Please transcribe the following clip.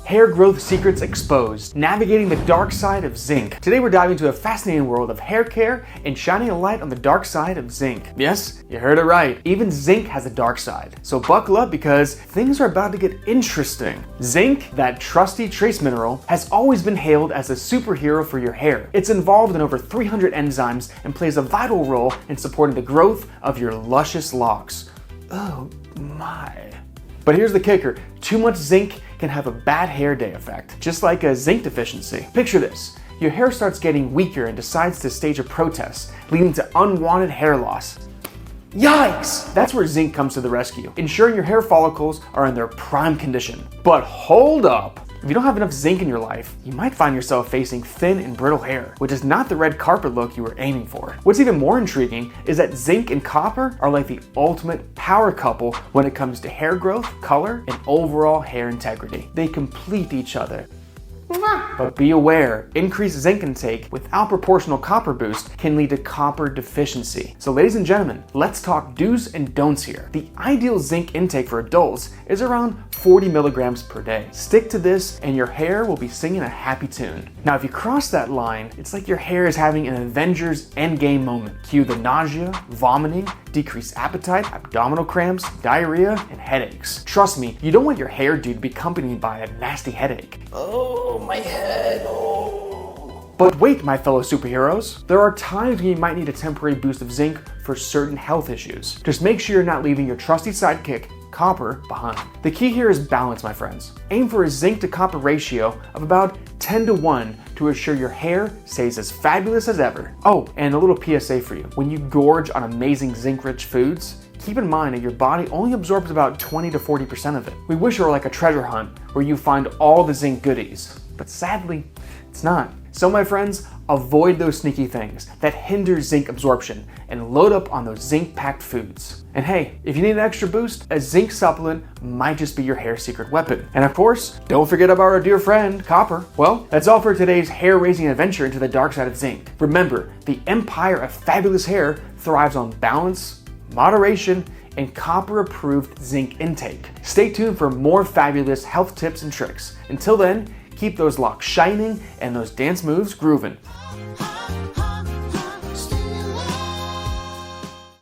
Hair growth secrets exposed, navigating the dark side of zinc. Today we're diving into a fascinating world of hair care and shining a light on the dark side of zinc. Yes, you heard it right. Even zinc has a dark side. So buckle up because things are about to get interesting. Zinc, that trusty trace mineral, has always been hailed as a superhero for your hair. It's involved in over 300 enzymes and plays a vital role in supporting the growth of your luscious locks. Oh my. But here's the kicker, too much zinc can have a bad hair day effect, just like a zinc deficiency. Picture this, your hair starts getting weaker and decides to stage a protest, leading to unwanted hair loss. Yikes! That's where zinc comes to the rescue, ensuring your hair follicles are in their prime condition. But hold up! If you don't have enough zinc in your life, you might find yourself facing thin and brittle hair, which is not the red carpet look you were aiming for. What's even more intriguing is that zinc and copper are like the ultimate power couple when it comes to hair growth, color, and overall hair integrity. They complete each other. But be aware, increased zinc intake without proportional copper boost can lead to copper deficiency. So ladies and gentlemen, let's talk do's and don'ts here. The ideal zinc intake for adults is around 40 milligrams per day. Stick to this and your hair will be singing a happy tune. Now if you cross that line, it's like your hair is having an Avengers Endgame moment. Cue the nausea, vomiting, decreased appetite, abdominal cramps, diarrhea, and headaches. Trust me, you don't want your hairdo to be accompanied by a nasty headache. Oh, my head. Oh. But wait, my fellow superheroes. There are times when you might need a temporary boost of zinc for certain health issues. Just make sure you're not leaving your trusty sidekick, copper, behind. The key here is balance, my friends. Aim for a zinc to copper ratio of about 10:1 to ensure your hair stays as fabulous as ever. Oh, and a little PSA for you. When you gorge on amazing zinc-rich foods, keep in mind that your body only absorbs about 20 to 40% of it. We wish it were like a treasure hunt where you find all the zinc goodies, but sadly, it's not. So my friends, avoid those sneaky things that hinder zinc absorption and load up on those zinc-packed foods. And hey, if you need an extra boost, a zinc supplement might just be your hair secret weapon. And of course, don't forget about our dear friend, copper. Well, that's all for today's hair-raising adventure into the dark side of zinc. Remember, the empire of fabulous hair thrives on balance, moderation, and copper-approved zinc intake. Stay tuned for more fabulous health tips and tricks. Until then, keep those locks shining and those dance moves grooving.